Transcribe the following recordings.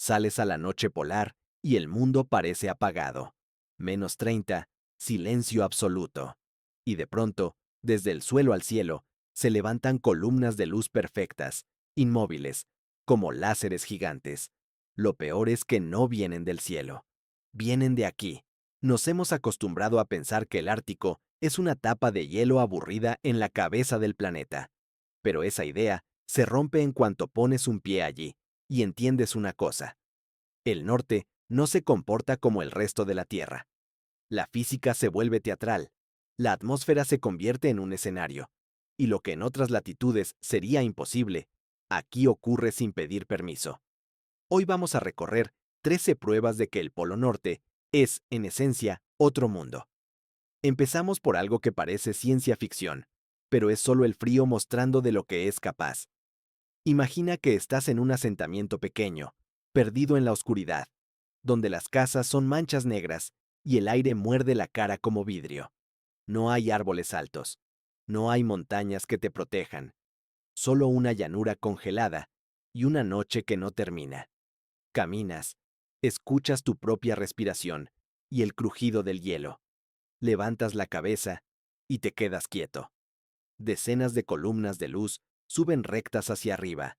Sales a la noche polar y el mundo parece apagado. -30, silencio absoluto. Y de pronto, desde el suelo al cielo, se levantan columnas de luz perfectas, inmóviles, como láseres gigantes. Lo peor es que no vienen del cielo. Vienen de aquí. Nos hemos acostumbrado a pensar que el Ártico es una tapa de hielo aburrida en la cabeza del planeta. Pero esa idea se rompe en cuanto pones un pie allí y entiendes una cosa. El norte no se comporta como el resto de la Tierra. La física se vuelve teatral, la atmósfera se convierte en un escenario, y lo que en otras latitudes sería imposible, aquí ocurre sin pedir permiso. Hoy vamos a recorrer 13 pruebas de que el Polo Norte es, en esencia, otro mundo. Empezamos por algo que parece ciencia ficción, pero es solo el frío mostrando de lo que es capaz. Imagina que estás en un asentamiento pequeño, perdido en la oscuridad, donde las casas son manchas negras y el aire muerde la cara como vidrio. No hay árboles altos, no hay montañas que te protejan, solo una llanura congelada y una noche que no termina. Caminas, escuchas tu propia respiración y el crujido del hielo. Levantas la cabeza y te quedas quieto. Decenas de columnas de luz suben rectas hacia arriba.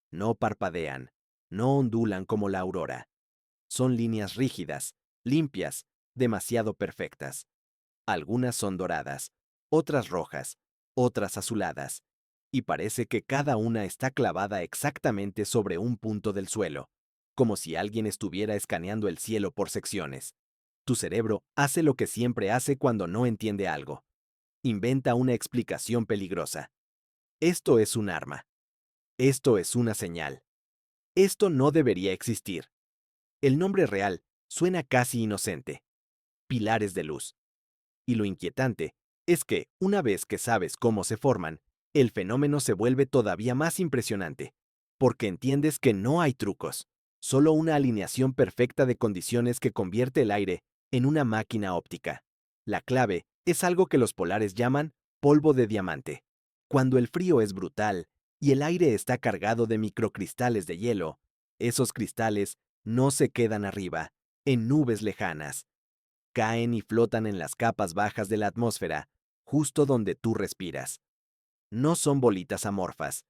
No parpadean, no ondulan como la aurora. Son líneas rígidas, limpias, demasiado perfectas. Algunas son doradas, otras rojas, otras azuladas, y parece que cada una está clavada exactamente sobre un punto del suelo, como si alguien estuviera escaneando el cielo por secciones. Tu cerebro hace lo que siempre hace cuando no entiende algo. Inventa una explicación peligrosa. Esto es un arma. Esto es una señal. Esto no debería existir. El nombre real suena casi inocente. Pilares de luz. Y lo inquietante es que, una vez que sabes cómo se forman, el fenómeno se vuelve todavía más impresionante, porque entiendes que no hay trucos, solo una alineación perfecta de condiciones que convierte el aire en una máquina óptica. La clave es algo que los polares llaman polvo de diamante. Cuando el frío es brutal y el aire está cargado de microcristales de hielo, esos cristales no se quedan arriba, en nubes lejanas. Caen y flotan en las capas bajas de la atmósfera, justo donde tú respiras. No son bolitas amorfas.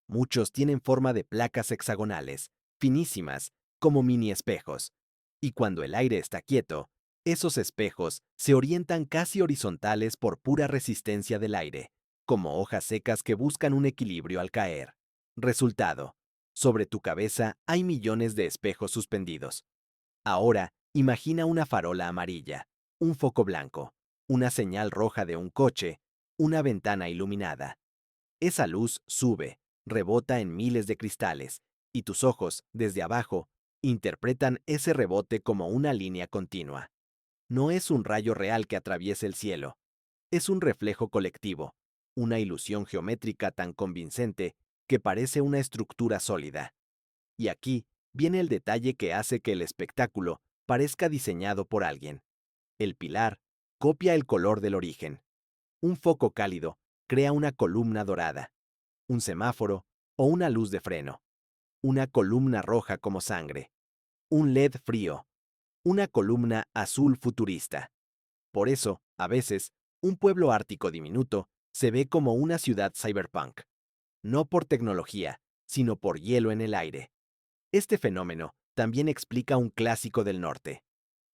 Muchos tienen forma de placas hexagonales, finísimas, como mini espejos. Y cuando el aire está quieto, esos espejos se orientan casi horizontales por pura resistencia del aire, como hojas secas que buscan un equilibrio al caer. Resultado: sobre tu cabeza hay millones de espejos suspendidos. Ahora, imagina una farola amarilla, un foco blanco, una señal roja de un coche, una ventana iluminada. Esa luz sube, rebota en miles de cristales, y tus ojos, desde abajo, interpretan ese rebote como una línea continua. No es un rayo real que atraviese el cielo, es un reflejo colectivo, una ilusión geométrica tan convincente que parece una estructura sólida. Y aquí viene el detalle que hace que el espectáculo parezca diseñado por alguien. El pilar copia el color del origen. Un foco cálido crea una columna dorada, un semáforo o una luz de freno, una columna roja como sangre, un LED frío, una columna azul futurista. Por eso, a veces, un pueblo ártico diminuto se ve como una ciudad cyberpunk, no por tecnología, sino por hielo en el aire. Este fenómeno también explica un clásico del norte: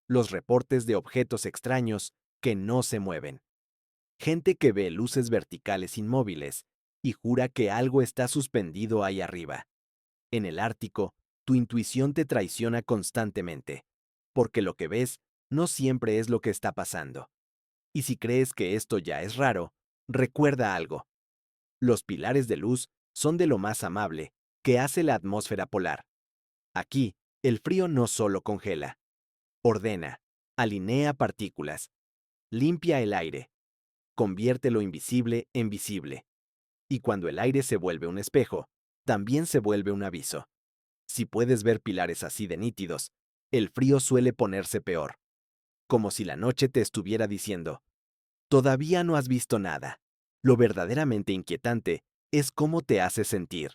los reportes de objetos extraños que no se mueven. Gente que ve luces verticales inmóviles y jura que algo está suspendido ahí arriba. En el Ártico, tu intuición te traiciona constantemente, porque lo que ves no siempre es lo que está pasando. Y si crees que esto ya es raro, recuerda algo: los pilares de luz son de lo más amable que hace la atmósfera polar. Aquí, el frío no solo congela, ordena, alinea partículas, limpia el aire, convierte lo invisible en visible. Y cuando el aire se vuelve un espejo, también se vuelve un aviso. Si puedes ver pilares así de nítidos, el frío suele ponerse peor, como si la noche te estuviera diciendo: todavía no has visto nada. Lo verdaderamente inquietante es cómo te hace sentir,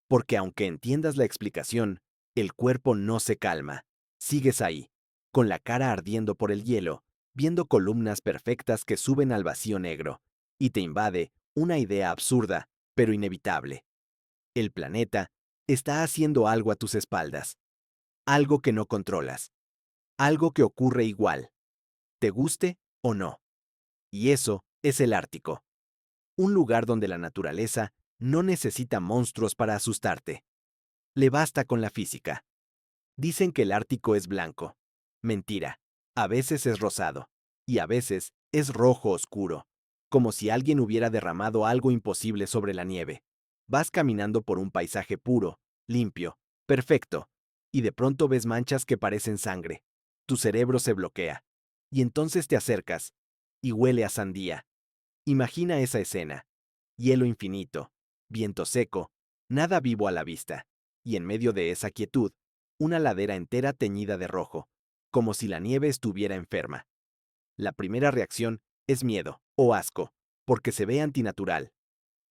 porque aunque entiendas la explicación, El cuerpo no se calma. Sigues ahí, con la cara ardiendo por el hielo, viendo columnas perfectas que suben al vacío negro, y te invade una idea absurda, pero inevitable. El planeta está haciendo algo a tus espaldas, algo que no controlas, algo que ocurre igual, te guste o no. Y eso es el Ártico, un lugar donde la naturaleza no necesita monstruos para asustarte. Le basta con la física. Dicen que el Ártico es blanco. Mentira. A veces es rosado. Y a veces es rojo oscuro. Como si alguien hubiera derramado algo imposible sobre la nieve. Vas caminando por un paisaje puro, limpio, perfecto. Y de pronto ves manchas que parecen sangre. Tu cerebro se bloquea. Y entonces te acercas. Y huele a sandía. Imagina esa escena. Hielo infinito. Viento seco. Nada vivo a la vista. Y en medio de esa quietud, una ladera entera teñida de rojo, como si la nieve estuviera enferma. La primera reacción es miedo o asco, porque se ve antinatural.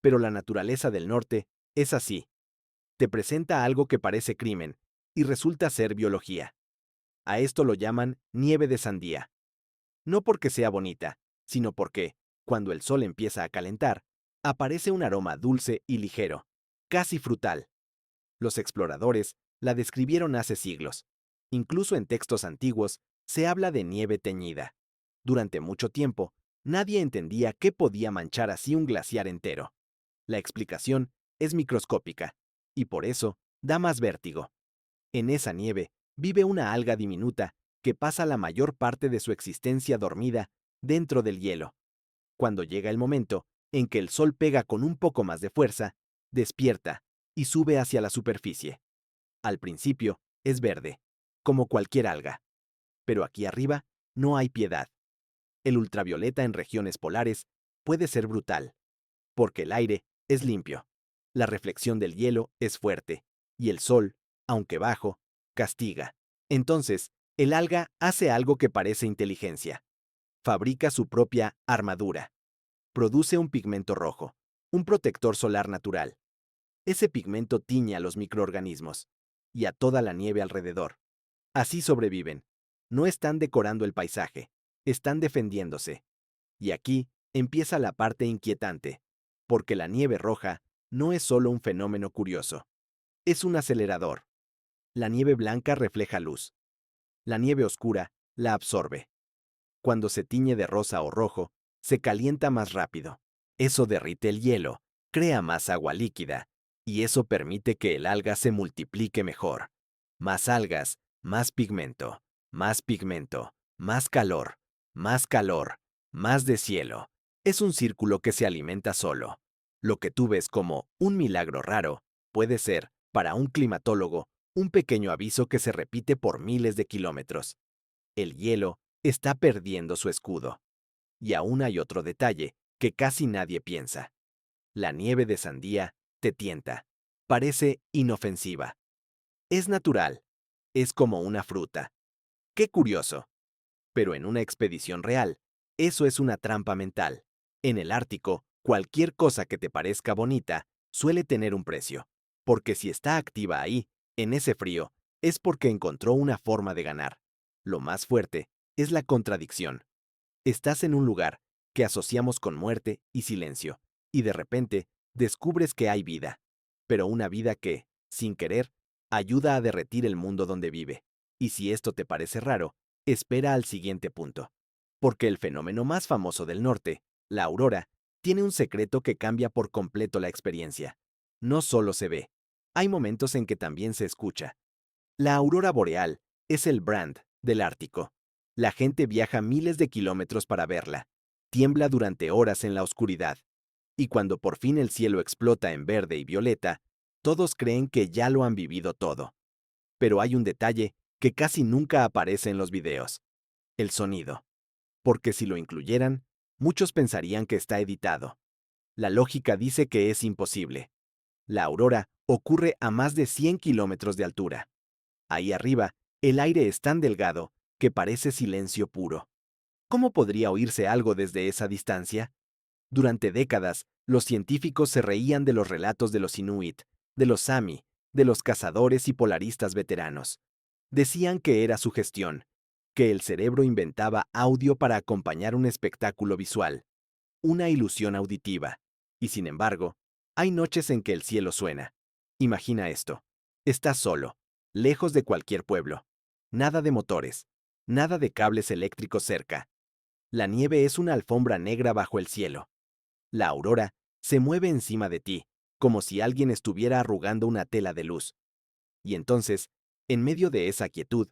Pero la naturaleza del norte es así. Te presenta algo que parece crimen, y resulta ser biología. A esto lo llaman nieve de sandía. No porque sea bonita, sino porque, cuando el sol empieza a calentar, aparece un aroma dulce y ligero, casi frutal. Los exploradores la describieron hace siglos. Incluso en textos antiguos se habla de nieve teñida. Durante mucho tiempo, nadie entendía qué podía manchar así un glaciar entero. La explicación es microscópica, y por eso da más vértigo. En esa nieve vive una alga diminuta que pasa la mayor parte de su existencia dormida dentro del hielo. Cuando llega el momento en que el sol pega con un poco más de fuerza, despierta y sube hacia la superficie. Al principio es verde, como cualquier alga. Pero aquí arriba no hay piedad. El ultravioleta en regiones polares puede ser brutal, porque el aire es limpio, la reflexión del hielo es fuerte, y el sol, aunque bajo, castiga. Entonces, el alga hace algo que parece inteligencia. Fabrica su propia armadura. Produce un pigmento rojo, un protector solar natural. Ese pigmento tiñe a los microorganismos y a toda la nieve alrededor. Así sobreviven. No están decorando el paisaje, están defendiéndose. Y aquí empieza la parte inquietante, porque la nieve roja no es solo un fenómeno curioso, es un acelerador. La nieve blanca refleja luz. La nieve oscura la absorbe. Cuando se tiñe de rosa o rojo, se calienta más rápido. Eso derrite el hielo, crea más agua líquida, y eso permite que el alga se multiplique mejor. Más algas, más pigmento, más pigmento, más calor, más calor, más deshielo. Es un círculo que se alimenta solo. Lo que tú ves como un milagro raro puede ser, para un climatólogo, un pequeño aviso que se repite por miles de kilómetros. El hielo está perdiendo su escudo. Y aún hay otro detalle que casi nadie piensa. La nieve de sandía te tienta. Parece inofensiva. Es natural. Es como una fruta. Qué curioso. Pero en una expedición real, eso es una trampa mental. En el Ártico, cualquier cosa que te parezca bonita suele tener un precio. Porque si está activa ahí, en ese frío, es porque encontró una forma de ganar. Lo más fuerte es la contradicción. Estás en un lugar que asociamos con muerte y silencio, y de repente descubres que hay vida, pero una vida que, sin querer, ayuda a derretir el mundo donde vive. Y si esto te parece raro, espera al siguiente punto. Porque el fenómeno más famoso del norte, la aurora, tiene un secreto que cambia por completo la experiencia. No solo se ve, hay momentos en que también se escucha. La aurora boreal es el brand del Ártico. La gente viaja miles de kilómetros para verla. Tiembla durante horas en la oscuridad. Y cuando por fin el cielo explota en verde y violeta, todos creen que ya lo han vivido todo. Pero hay un detalle que casi nunca aparece en los videos. El sonido. Porque si lo incluyeran, muchos pensarían que está editado. La lógica dice que es imposible. La aurora ocurre a más de 100 kilómetros de altura. Ahí arriba, el aire es tan delgado que parece silencio puro. ¿Cómo podría oírse algo desde esa distancia? Durante décadas, los científicos se reían de los relatos de los Inuit, de los Sami, de los cazadores y polaristas veteranos. Decían que era su gestión, que el cerebro inventaba audio para acompañar un espectáculo visual, una ilusión auditiva. Y sin embargo, hay noches en que el cielo suena. Imagina esto. Estás solo, lejos de cualquier pueblo. Nada de motores, nada de cables eléctricos cerca. La nieve es una alfombra negra bajo el cielo. La aurora se mueve encima de ti, como si alguien estuviera arrugando una tela de luz. Y entonces, en medio de esa quietud,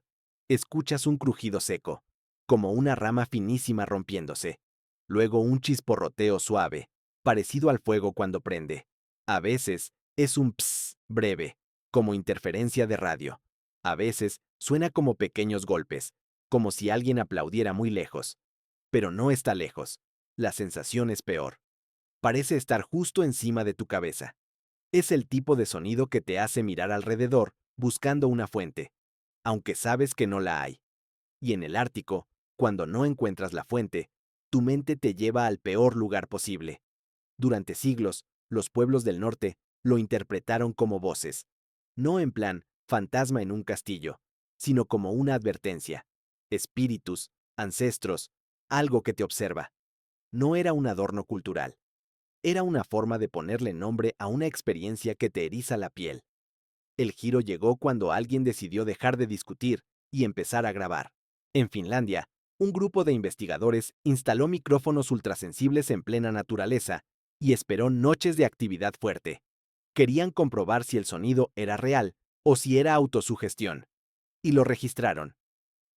escuchas un crujido seco, como una rama finísima rompiéndose. Luego un chisporroteo suave, parecido al fuego cuando prende. A veces es un pss breve, como interferencia de radio. A veces suena como pequeños golpes, como si alguien aplaudiera muy lejos. Pero no está lejos. La sensación es peor. Parece estar justo encima de tu cabeza. Es el tipo de sonido que te hace mirar alrededor buscando una fuente, aunque sabes que no la hay. Y en el Ártico, cuando no encuentras la fuente, tu mente te lleva al peor lugar posible. Durante siglos, los pueblos del norte lo interpretaron como voces, no en plan fantasma en un castillo, sino como una advertencia. Espíritus, ancestros, algo que te observa. No era un adorno cultural. Era una forma de ponerle nombre a una experiencia que te eriza la piel. El giro llegó cuando alguien decidió dejar de discutir y empezar a grabar. En Finlandia, un grupo de investigadores instaló micrófonos ultrasensibles en plena naturaleza y esperó noches de actividad fuerte. Querían comprobar si el sonido era real o si era autosugestión. Y lo registraron.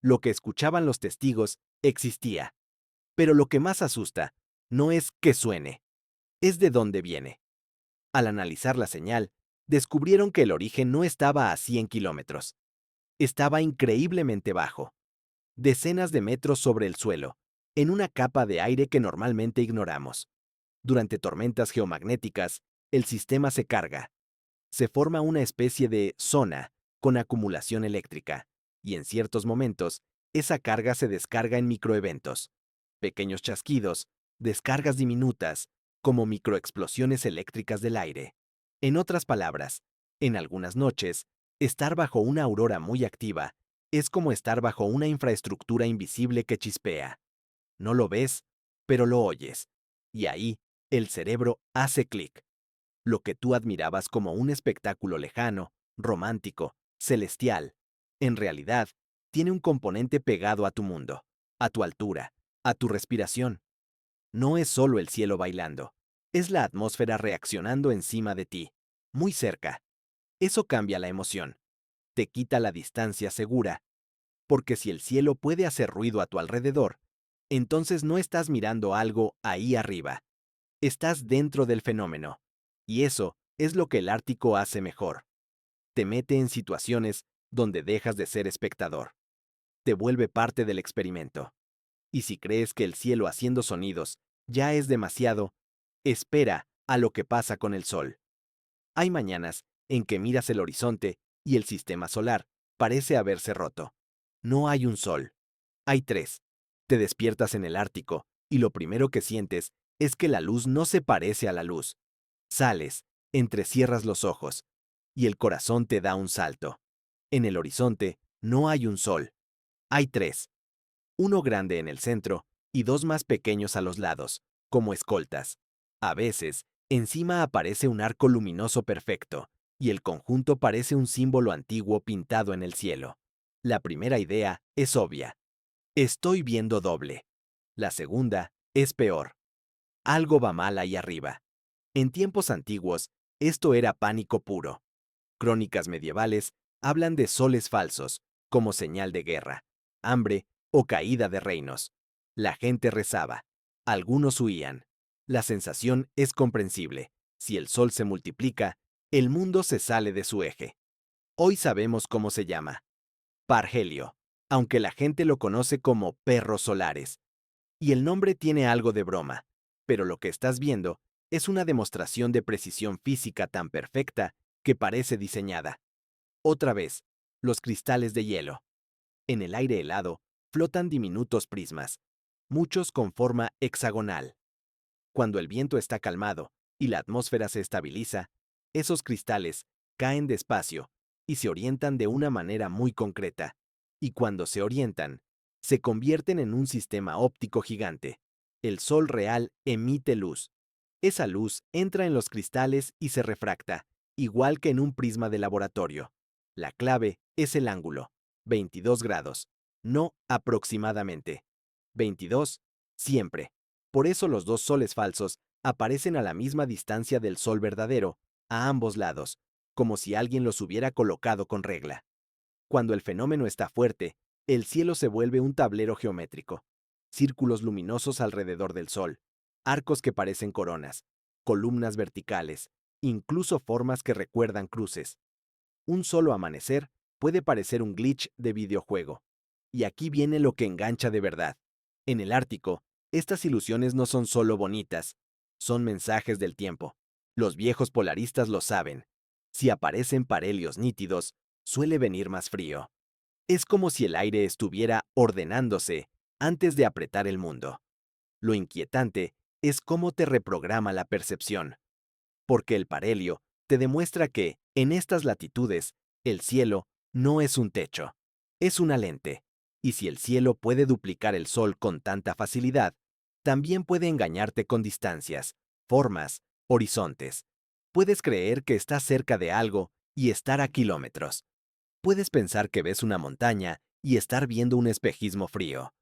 Lo que escuchaban los testigos existía. Pero lo que más asusta no es que suene, es de dónde viene. Al analizar la señal, descubrieron que el origen no estaba a 100 kilómetros. Estaba increíblemente bajo, decenas de metros sobre el suelo, en una capa de aire que normalmente ignoramos. Durante tormentas geomagnéticas, el sistema se carga. Se forma una especie de zona con acumulación eléctrica, y en ciertos momentos, esa carga se descarga en microeventos. Pequeños chasquidos, descargas diminutas, como microexplosiones eléctricas del aire. En otras palabras, en algunas noches, estar bajo una aurora muy activa es como estar bajo una infraestructura invisible que chispea. No lo ves, pero lo oyes. Y ahí, el cerebro hace clic. Lo que tú admirabas como un espectáculo lejano, romántico, celestial, en realidad, tiene un componente pegado a tu mundo, a tu altura, a tu respiración. No es solo el cielo bailando, es la atmósfera reaccionando encima de ti, muy cerca. Eso cambia la emoción, te quita la distancia segura, porque si el cielo puede hacer ruido a tu alrededor, entonces no estás mirando algo ahí arriba, estás dentro del fenómeno. Y eso es lo que el Ártico hace mejor. Te mete en situaciones donde dejas de ser espectador. Te vuelve parte del experimento. Y si crees que el cielo haciendo sonidos ya es demasiado, espera a lo que pasa con el sol. Hay mañanas en que miras el horizonte y el sistema solar parece haberse roto. No hay un sol. Hay tres. Te despiertas en el Ártico y lo primero que sientes es que la luz no se parece a la luz. Sales, entrecierras los ojos y el corazón te da un salto. En el horizonte no hay un sol. Hay tres. Uno grande en el centro y dos más pequeños a los lados, como escoltas. A veces, encima aparece un arco luminoso perfecto, y el conjunto parece un símbolo antiguo pintado en el cielo. La primera idea es obvia. Estoy viendo doble. La segunda es peor. Algo va mal ahí arriba. En tiempos antiguos, esto era pánico puro. Crónicas medievales hablan de soles falsos, como señal de guerra, hambre o caída de reinos. La gente rezaba. Algunos huían. La sensación es comprensible. Si el sol se multiplica, el mundo se sale de su eje. Hoy sabemos cómo se llama. Pargelio, aunque la gente lo conoce como perros solares. Y el nombre tiene algo de broma, pero lo que estás viendo es una demostración de precisión física tan perfecta que parece diseñada. Otra vez, los cristales de hielo. En el aire helado flotan diminutos prismas, muchos con forma hexagonal. Cuando el viento está calmado y la atmósfera se estabiliza, esos cristales caen despacio y se orientan de una manera muy concreta. Y cuando se orientan, se convierten en un sistema óptico gigante. El Sol real emite luz. Esa luz entra en los cristales y se refracta, igual que en un prisma de laboratorio. La clave es el ángulo, 22 grados, no aproximadamente. 22, siempre. Por eso los dos soles falsos aparecen a la misma distancia del Sol verdadero, a ambos lados, como si alguien los hubiera colocado con regla. Cuando el fenómeno está fuerte, el cielo se vuelve un tablero geométrico. Círculos luminosos alrededor del Sol, arcos que parecen coronas, columnas verticales, incluso formas que recuerdan cruces. Un solo amanecer puede parecer un glitch de videojuego. Y aquí viene lo que engancha de verdad. En el Ártico, estas ilusiones no son solo bonitas, son mensajes del tiempo. Los viejos polaristas lo saben. Si aparecen parhelios nítidos, suele venir más frío. Es como si el aire estuviera ordenándose antes de apretar el mundo. Lo inquietante es cómo te reprograma la percepción, porque el parhelio te demuestra que, en estas latitudes, el cielo no es un techo, es una lente. Y si el cielo puede duplicar el sol con tanta facilidad, también puede engañarte con distancias, formas, horizontes. Puedes creer que estás cerca de algo y estar a kilómetros. Puedes pensar que ves una montaña y estar viendo un espejismo frío.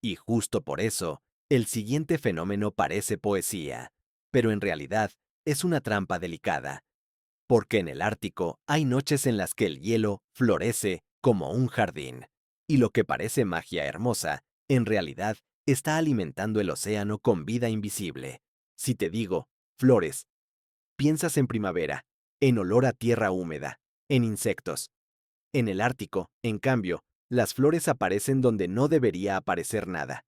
Y justo por eso, el siguiente fenómeno parece poesía, pero en realidad es una trampa delicada, porque en el Ártico hay noches en las que el hielo florece como un jardín, y lo que parece magia hermosa, en realidad está alimentando el océano con vida invisible. Si te digo, flores, piensas en primavera, en olor a tierra húmeda, en insectos. En el Ártico, en cambio, las flores aparecen donde no debería aparecer nada,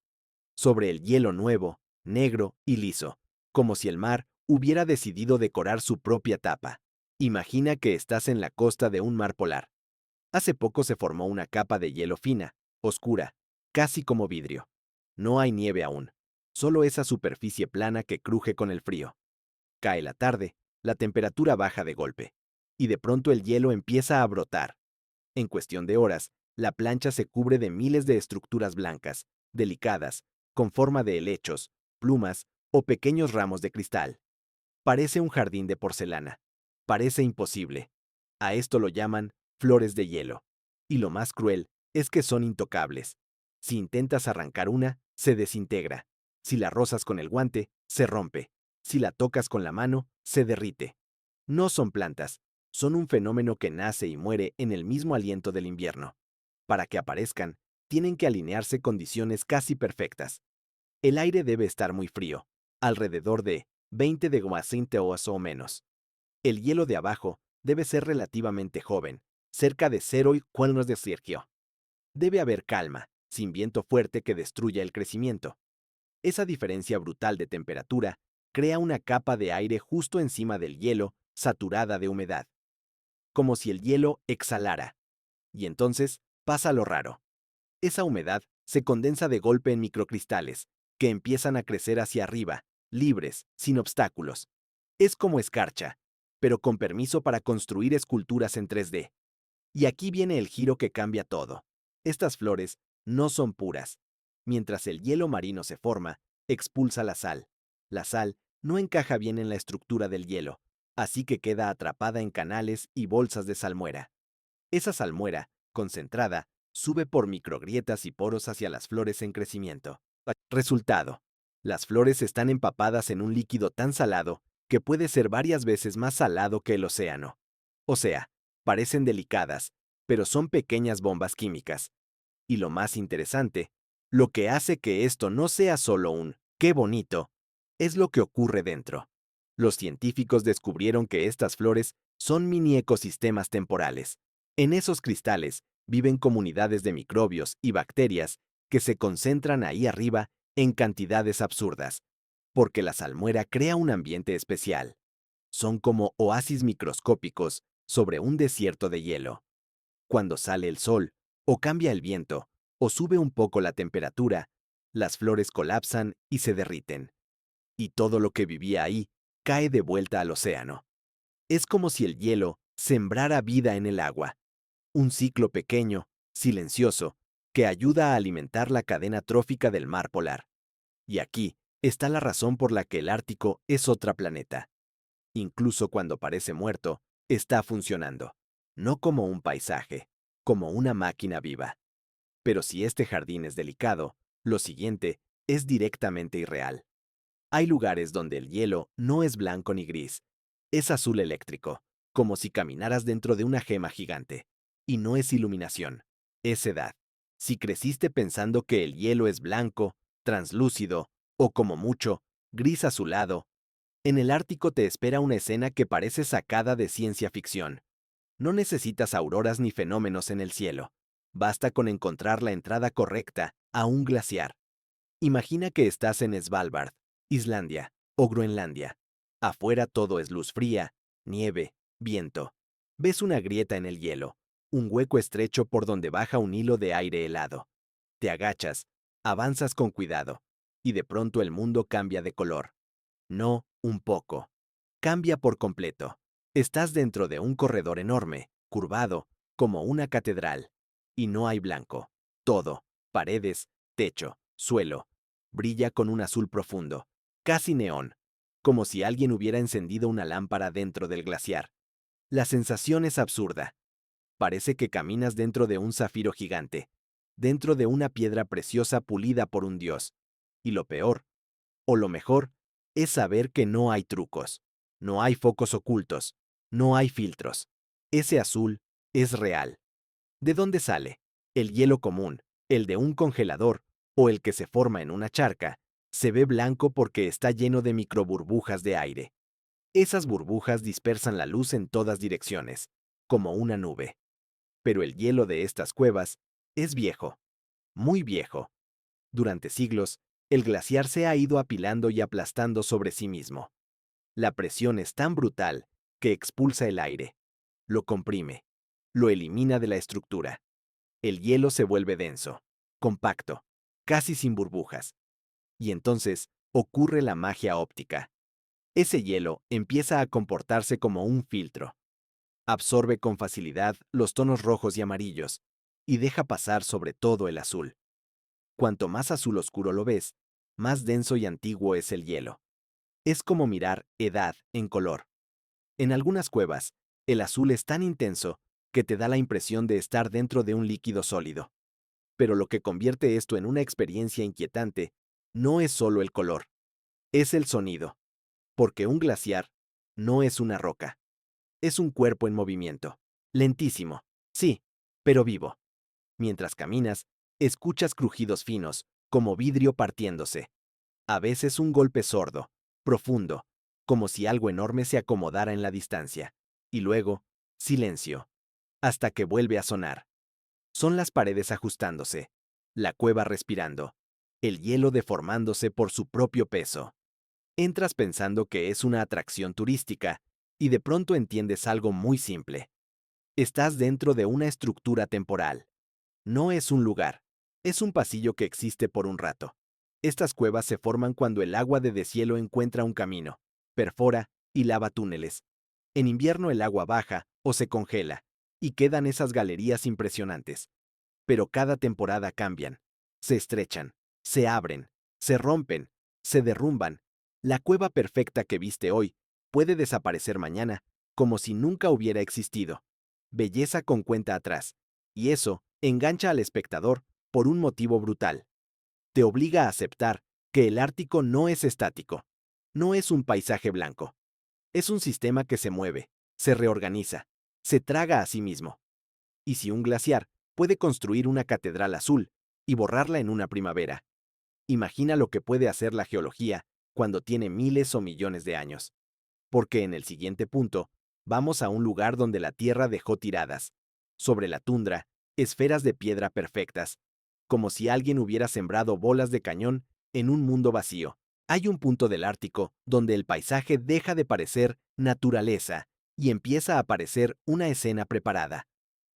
sobre el hielo nuevo, negro y liso, como si el mar hubiera decidido decorar su propia tapa. Imagina que estás en la costa de un mar polar. Hace poco se formó una capa de hielo fina, oscura, casi como vidrio. No hay nieve aún, solo esa superficie plana que cruje con el frío. Cae la tarde, la temperatura baja de golpe, y de pronto el hielo empieza a brotar. En cuestión de horas, la plancha se cubre de miles de estructuras blancas, delicadas, con forma de helechos, plumas o pequeños ramos de cristal. Parece un jardín de porcelana. Parece imposible. A esto lo llaman flores de hielo. Y lo más cruel es que son intocables. Si intentas arrancar una, se desintegra. Si la rozas con el guante, se rompe. Si la tocas con la mano, se derrite. No son plantas, son un fenómeno que nace y muere en el mismo aliento del invierno. Para que aparezcan, tienen que alinearse condiciones casi perfectas. El aire debe estar muy frío, alrededor de 20 °C o menos. El hielo de abajo debe ser relativamente joven, cerca de 0 de Sergio. Debe haber calma, sin viento fuerte que destruya el crecimiento. Esa diferencia brutal de temperatura crea una capa de aire justo encima del hielo, saturada de humedad, como si el hielo exhalara. Y entonces pasa lo raro. Esa humedad se condensa de golpe en microcristales, que empiezan a crecer hacia arriba, libres, sin obstáculos. Es como escarcha, pero con permiso para construir esculturas en 3D. Y aquí viene el giro que cambia todo. Estas flores no son puras. Mientras el hielo marino se forma, expulsa la sal. La sal no encaja bien en la estructura del hielo, así que queda atrapada en canales y bolsas de salmuera. Esa salmuera, concentrada, sube por microgrietas y poros hacia las flores en crecimiento. Resultado: las flores están empapadas en un líquido tan salado que puede ser varias veces más salado que el océano. O sea, parecen delicadas, pero son pequeñas bombas químicas. Y lo más interesante, lo que hace que esto no sea solo un «qué bonito», es lo que ocurre dentro. Los científicos descubrieron que estas flores son mini ecosistemas temporales. En esos cristales viven comunidades de microbios y bacterias que se concentran ahí arriba en cantidades absurdas, porque la salmuera crea un ambiente especial. Son como oasis microscópicos sobre un desierto de hielo. Cuando sale el sol, o cambia el viento, o sube un poco la temperatura, las flores colapsan y se derriten. Y todo lo que vivía ahí cae de vuelta al océano. Es como si el hielo Sembrar vida en el agua. Un ciclo pequeño, silencioso, que ayuda a alimentar la cadena trófica del mar polar. Y aquí está la razón por la que el Ártico es otro planeta. Incluso cuando parece muerto, está funcionando. No como un paisaje, como una máquina viva. Pero si este jardín es delicado, lo siguiente es directamente irreal. Hay lugares donde el hielo no es blanco ni gris, es azul eléctrico, como si caminaras dentro de una gema gigante. Y no es iluminación, es edad. Si creciste pensando que el hielo es blanco, translúcido, o como mucho, gris azulado, en el Ártico te espera una escena que parece sacada de ciencia ficción. No necesitas auroras ni fenómenos en el cielo. Basta con encontrar la entrada correcta a un glaciar. Imagina que estás en Svalbard, Islandia o Groenlandia. Afuera todo es luz fría, nieve, viento. Ves una grieta en el hielo, un hueco estrecho por donde baja un hilo de aire helado. Te agachas, avanzas con cuidado, y de pronto el mundo cambia de color. No un poco. Cambia por completo. Estás dentro de un corredor enorme, curvado, como una catedral. Y no hay blanco. Todo, paredes, techo, suelo, brilla con un azul profundo, casi neón, como si alguien hubiera encendido una lámpara dentro del glaciar. La sensación es absurda. Parece que caminas dentro de un zafiro gigante, dentro de una piedra preciosa pulida por un dios. Y lo peor, o lo mejor, es saber que no hay trucos, no hay focos ocultos, no hay filtros. Ese azul es real. ¿De dónde sale? El hielo común, el de un congelador o el que se forma en una charca, se ve blanco porque está lleno de microburbujas de aire. Esas burbujas dispersan la luz en todas direcciones, como una nube. Pero el hielo de estas cuevas es viejo, muy viejo. Durante siglos, el glaciar se ha ido apilando y aplastando sobre sí mismo. La presión es tan brutal que expulsa el aire, lo comprime, lo elimina de la estructura. El hielo se vuelve denso, compacto, casi sin burbujas. Y entonces ocurre la magia óptica. Ese hielo empieza a comportarse como un filtro. Absorbe con facilidad los tonos rojos y amarillos y deja pasar sobre todo el azul. Cuanto más azul oscuro lo ves, más denso y antiguo es el hielo. Es como mirar edad en color. En algunas cuevas, el azul es tan intenso que te da la impresión de estar dentro de un líquido sólido. Pero lo que convierte esto en una experiencia inquietante no es solo el color, es el sonido. Porque un glaciar no es una roca, es un cuerpo en movimiento. Lentísimo, sí, pero vivo. Mientras caminas, escuchas crujidos finos, como vidrio partiéndose. A veces un golpe sordo, profundo, como si algo enorme se acomodara en la distancia. Y luego, silencio, hasta que vuelve a sonar. Son las paredes ajustándose, la cueva respirando, el hielo deformándose por su propio peso. Entras pensando que es una atracción turística, y de pronto entiendes algo muy simple. Estás dentro de una estructura temporal. No es un lugar, es un pasillo que existe por un rato. Estas cuevas se forman cuando el agua de deshielo encuentra un camino, perfora y lava túneles. En invierno el agua baja o se congela, y quedan esas galerías impresionantes. Pero cada temporada cambian, se estrechan, se abren, se rompen, se derrumban. La cueva perfecta que viste hoy puede desaparecer mañana, como si nunca hubiera existido. Belleza con cuenta atrás. Y eso engancha al espectador por un motivo brutal. Te obliga a aceptar que el Ártico no es estático. No es un paisaje blanco. Es un sistema que se mueve, se reorganiza, se traga a sí mismo. Y si un glaciar puede construir una catedral azul y borrarla en una primavera, imagina lo que puede hacer la geología cuando tiene miles o millones de años. Porque en el siguiente punto, vamos a un lugar donde la Tierra dejó tiradas, sobre la tundra, esferas de piedra perfectas, como si alguien hubiera sembrado bolas de cañón en un mundo vacío. Hay un punto del Ártico donde el paisaje deja de parecer naturaleza y empieza a parecer una escena preparada,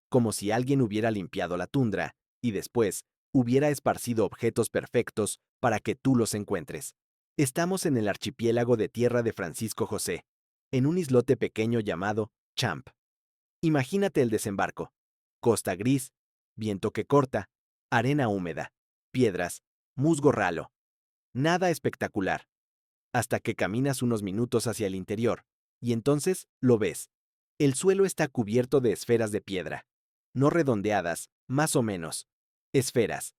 como si alguien hubiera limpiado la tundra y después hubiera esparcido objetos perfectos para que tú los encuentres. Estamos en el archipiélago de tierra de Francisco José, en un islote pequeño llamado Champ. Imagínate el desembarco. Costa gris, viento que corta, arena húmeda, piedras, musgo ralo. Nada espectacular. Hasta que caminas unos minutos hacia el interior, y entonces lo ves. El suelo está cubierto de esferas de piedra. No redondeadas, más o menos. Esferas.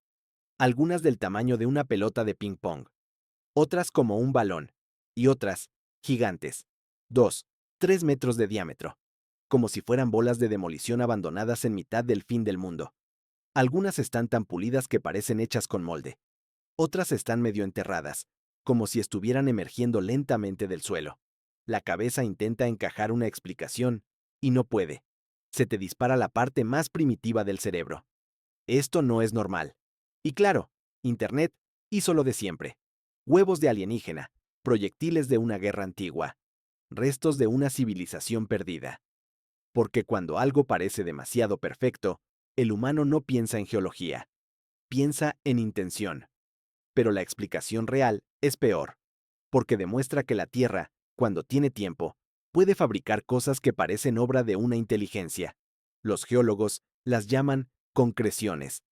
Algunas del tamaño de una pelota de ping-pong. Otras como un balón. Y otras, gigantes. 2, 3 metros de diámetro. Como si fueran bolas de demolición abandonadas en mitad del fin del mundo. Algunas están tan pulidas que parecen hechas con molde. Otras están medio enterradas, como si estuvieran emergiendo lentamente del suelo. La cabeza intenta encajar una explicación, y no puede. Se te dispara la parte más primitiva del cerebro. Esto no es normal. Y claro, Internet hizo lo de siempre. Huevos de alienígena, proyectiles de una guerra antigua, restos de una civilización perdida. Porque cuando algo parece demasiado perfecto, el humano no piensa en geología, piensa en intención. Pero la explicación real es peor, porque demuestra que la Tierra, cuando tiene tiempo, puede fabricar cosas que parecen obra de una inteligencia. Los geólogos las llaman concreciones.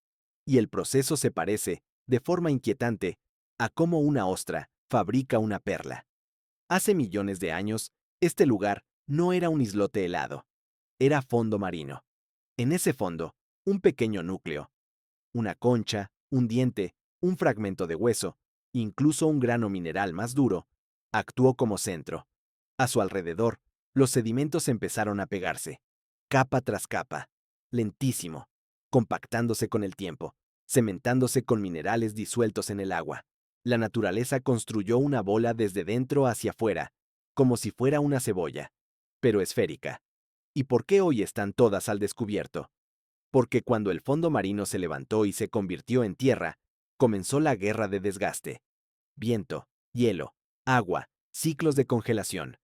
Y el proceso se parece, de forma inquietante, a cómo una ostra fabrica una perla. Hace millones de años, este lugar no era un islote helado, era fondo marino. En ese fondo, un pequeño núcleo, una concha, un diente, un fragmento de hueso, incluso un grano mineral más duro, actuó como centro. A su alrededor, los sedimentos empezaron a pegarse, capa tras capa, lentísimo, compactándose con el tiempo, cementándose con minerales disueltos en el agua. La naturaleza construyó una bola desde dentro hacia afuera, como si fuera una cebolla, pero esférica. ¿Y por qué hoy están todas al descubierto? Porque cuando el fondo marino se levantó y se convirtió en tierra, comenzó la guerra de desgaste. Viento, hielo, agua, ciclos de congelación.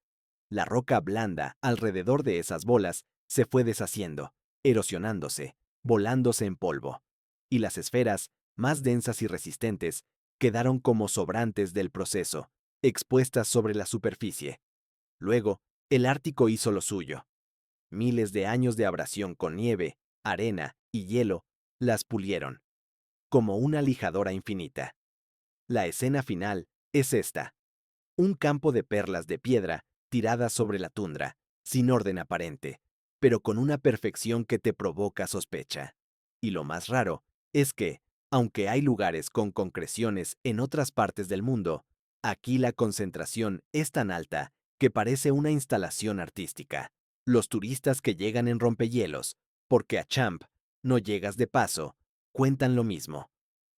La roca blanda alrededor de esas bolas se fue deshaciendo, erosionándose, volándose en polvo. Y las esferas, más densas y resistentes, quedaron como sobrantes del proceso, expuestas sobre la superficie. Luego, el Ártico hizo lo suyo. Miles de años de abrasión con nieve, arena y hielo las pulieron, como una lijadora infinita. La escena final es esta: un campo de perlas de piedra tiradas sobre la tundra, sin orden aparente, pero con una perfección que te provoca sospecha. Y lo más raro es que, aunque hay lugares con concreciones en otras partes del mundo, aquí la concentración es tan alta que parece una instalación artística. Los turistas que llegan en rompehielos, porque a Champ no llegas de paso, cuentan lo mismo.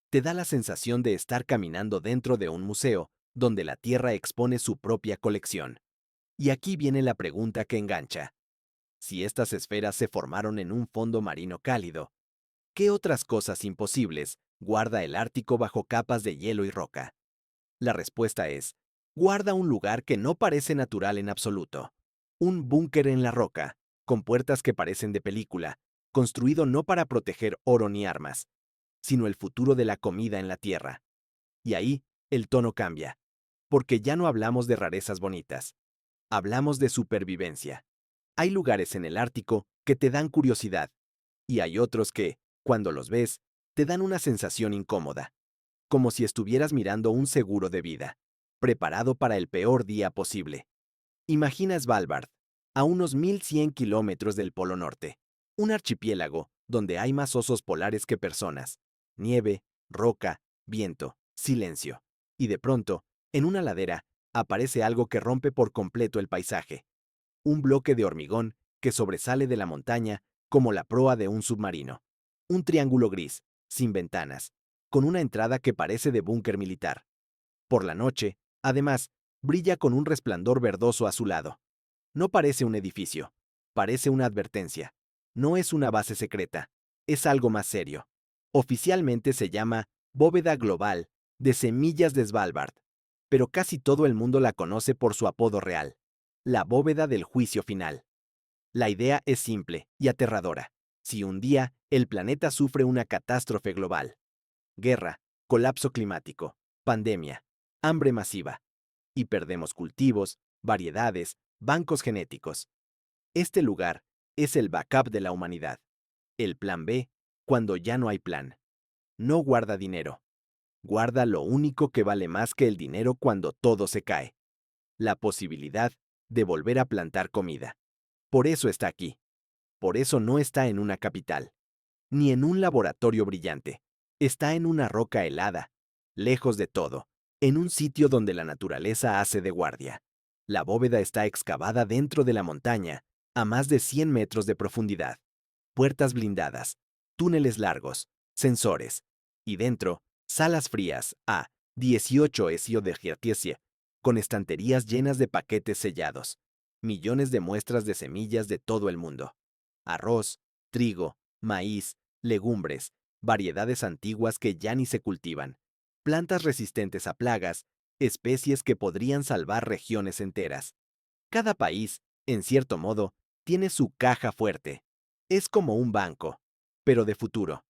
Te da la sensación de estar caminando dentro de un museo donde la Tierra expone su propia colección. Y aquí viene la pregunta que engancha. Si estas esferas se formaron en un fondo marino cálido, ¿qué otras cosas imposibles guarda el Ártico bajo capas de hielo y roca? La respuesta es: guarda un lugar que no parece natural en absoluto. Un búnker en la roca, con puertas que parecen de película, construido no para proteger oro ni armas, sino el futuro de la comida en la Tierra. Y ahí, el tono cambia, porque ya no hablamos de rarezas bonitas, hablamos de supervivencia. Hay lugares en el Ártico que te dan curiosidad, y hay otros que, cuando los ves, te dan una sensación incómoda, como si estuvieras mirando un seguro de vida, preparado para el peor día posible. Imagina Svalbard, a unos 1100 kilómetros del Polo Norte, un archipiélago donde hay más osos polares que personas, nieve, roca, viento, silencio. Y de pronto, en una ladera, aparece algo que rompe por completo el paisaje. Un bloque de hormigón que sobresale de la montaña como la proa de un submarino. Un triángulo gris, sin ventanas, con una entrada que parece de búnker militar. Por la noche, además, brilla con un resplandor verdoso a su lado. No parece un edificio, parece una advertencia. No es una base secreta, es algo más serio. Oficialmente se llama Bóveda Global de Semillas de Svalbard, pero casi todo el mundo la conoce por su apodo real: la Bóveda del Juicio Final. La idea es simple y aterradora. Si un día el planeta sufre una catástrofe global, guerra, colapso climático, pandemia, hambre masiva, y perdemos cultivos, variedades, bancos genéticos, este lugar es el backup de la humanidad. El plan B, cuando ya no hay plan. No guarda dinero. Guarda lo único que vale más que el dinero cuando todo se cae. La posibilidad de volver a plantar comida. Por eso está aquí. Por eso no está en una capital, ni en un laboratorio brillante. Está en una roca helada, lejos de todo, en un sitio donde la naturaleza hace de guardia. La bóveda está excavada dentro de la montaña, a más de 100 metros de profundidad. Puertas blindadas, túneles largos, sensores, y dentro, salas frías a 18 SIO de Hertiesia, con estanterías llenas de paquetes sellados, millones de muestras de semillas de todo el mundo. Arroz, trigo, maíz, legumbres, variedades antiguas que ya ni se cultivan, plantas resistentes a plagas, especies que podrían salvar regiones enteras. Cada país, en cierto modo, tiene su caja fuerte. Es como un banco, pero de futuro.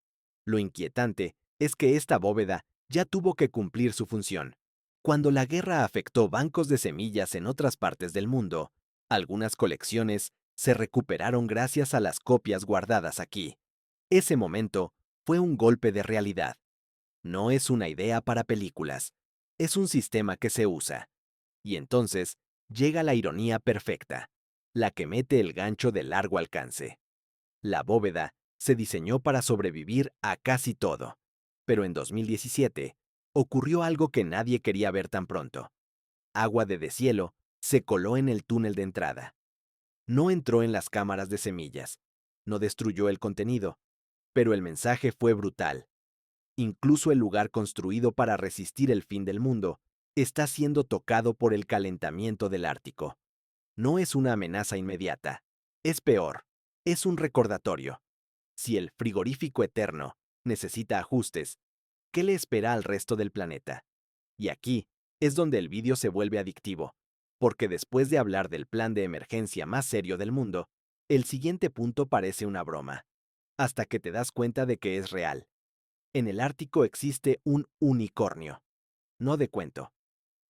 Lo inquietante es que esta bóveda ya tuvo que cumplir su función. Cuando la guerra afectó bancos de semillas en otras partes del mundo, algunas colecciones se recuperaron gracias a las copias guardadas aquí. Ese momento fue un golpe de realidad. No es una idea para películas, es un sistema que se usa. Y entonces llega la ironía perfecta, la que mete el gancho de largo alcance. La bóveda se diseñó para sobrevivir a casi todo, pero en 2017 ocurrió algo que nadie quería ver tan pronto. Agua de deshielo se coló en el túnel de entrada. No entró en las cámaras de semillas, no destruyó el contenido, pero el mensaje fue brutal. Incluso el lugar construido para resistir el fin del mundo está siendo tocado por el calentamiento del Ártico. No es una amenaza inmediata, es peor, es un recordatorio. Si el frigorífico eterno necesita ajustes, ¿qué le espera al resto del planeta? Y aquí es donde el vídeo se vuelve adictivo, porque después de hablar del plan de emergencia más serio del mundo, el siguiente punto parece una broma, hasta que te das cuenta de que es real. En el Ártico existe un unicornio, no de cuento,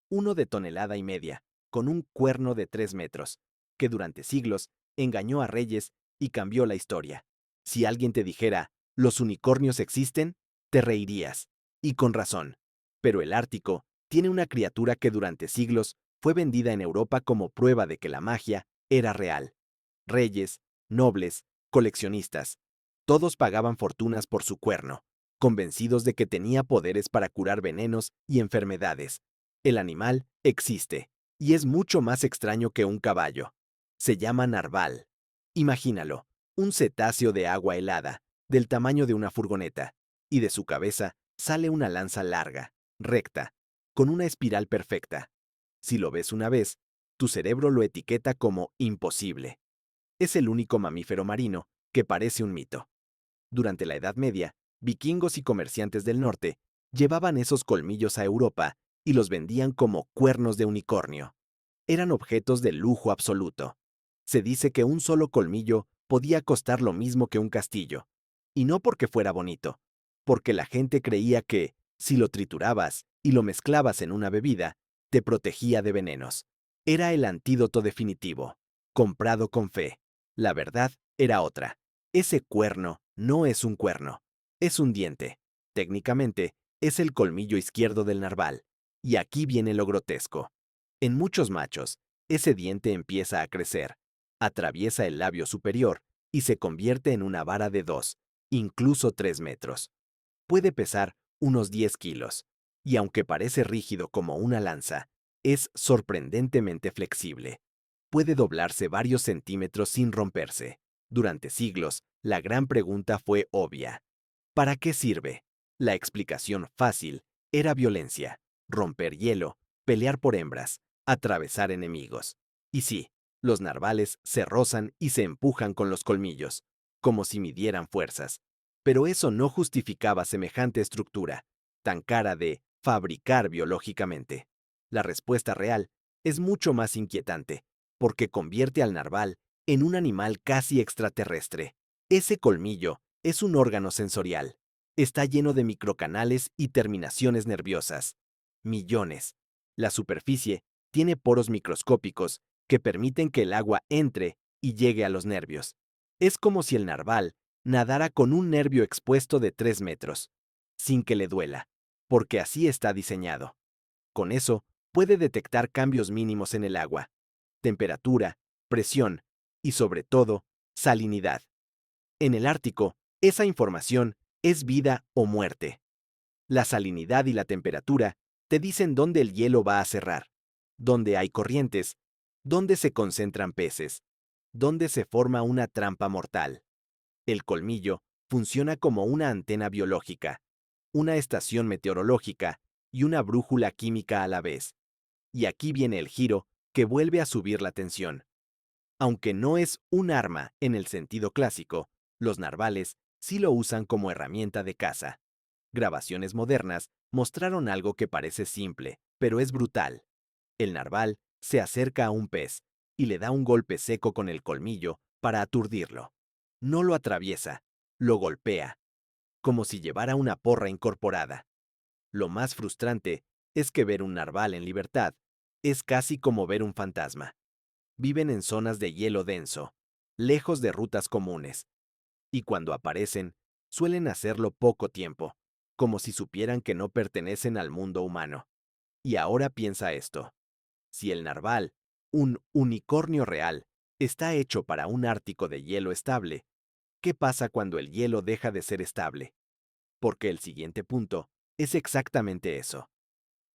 uno de 1,5 toneladas, con un cuerno de 3 metros, que durante siglos engañó a reyes y cambió la historia. Si alguien te dijera, los unicornios existen, te reirías, y con razón. Pero el Ártico tiene una criatura que durante siglos fue vendida en Europa como prueba de que la magia era real. Reyes, nobles, coleccionistas, todos pagaban fortunas por su cuerno, convencidos de que tenía poderes para curar venenos y enfermedades. El animal existe, y es mucho más extraño que un caballo. Se llama narval. Imagínalo, un cetáceo de agua helada, del tamaño de una furgoneta, y de su cabeza sale una lanza larga, recta, con una espiral perfecta. Si lo ves una vez, tu cerebro lo etiqueta como imposible. Es el único mamífero marino que parece un mito. Durante la Edad Media, vikingos y comerciantes del norte llevaban esos colmillos a Europa y los vendían como cuernos de unicornio. Eran objetos de lujo absoluto. Se dice que un solo colmillo podía costar lo mismo que un castillo, y no porque fuera bonito, porque la gente creía que, si lo triturabas y lo mezclabas en una bebida, te protegía de venenos. Era el antídoto definitivo, comprado con fe. La verdad era otra. Ese cuerno no es un cuerno, es un diente. Técnicamente, es el colmillo izquierdo del narval. Y aquí viene lo grotesco. En muchos machos, ese diente empieza a crecer, atraviesa el labio superior y se convierte en una vara de 2, incluso 3 metros. Puede pesar unos 10 kilos, y aunque parece rígido como una lanza, es sorprendentemente flexible. Puede doblarse varios centímetros sin romperse. Durante siglos, la gran pregunta fue obvia. ¿Para qué sirve? La explicación fácil era violencia, romper hielo, pelear por hembras, atravesar enemigos. Y sí, los narvales se rozan y se empujan con los colmillos, como si midieran fuerzas. Pero eso no justificaba semejante estructura, tan cara de fabricar biológicamente. La respuesta real es mucho más inquietante, porque convierte al narval en un animal casi extraterrestre. Ese colmillo es un órgano sensorial. Está lleno de microcanales y terminaciones nerviosas. Millones. La superficie tiene poros microscópicos que permiten que el agua entre y llegue a los nervios. Es como si el narval nadara con un nervio expuesto de 3 metros, sin que le duela, porque así está diseñado. Con eso, puede detectar cambios mínimos en el agua, temperatura, presión y, sobre todo, salinidad. En el Ártico, esa información es vida o muerte. La salinidad y la temperatura te dicen dónde el hielo va a cerrar, dónde hay corrientes, dónde se concentran peces, dónde se forma una trampa mortal. El colmillo funciona como una antena biológica, una estación meteorológica y una brújula química a la vez. Y aquí viene el giro que vuelve a subir la tensión. Aunque no es un arma en el sentido clásico, los narvales sí lo usan como herramienta de caza. Grabaciones modernas mostraron algo que parece simple, pero es brutal. El narval se acerca a un pez y le da un golpe seco con el colmillo para aturdirlo. No lo atraviesa, lo golpea, como si llevara una porra incorporada. Lo más frustrante es que ver un narval en libertad es casi como ver un fantasma. Viven en zonas de hielo denso, lejos de rutas comunes, y cuando aparecen, suelen hacerlo poco tiempo, como si supieran que no pertenecen al mundo humano. Y ahora piensa esto. Si el narval, un unicornio real, está hecho para un Ártico de hielo estable, ¿qué pasa cuando el hielo deja de ser estable? Porque el siguiente punto es exactamente eso.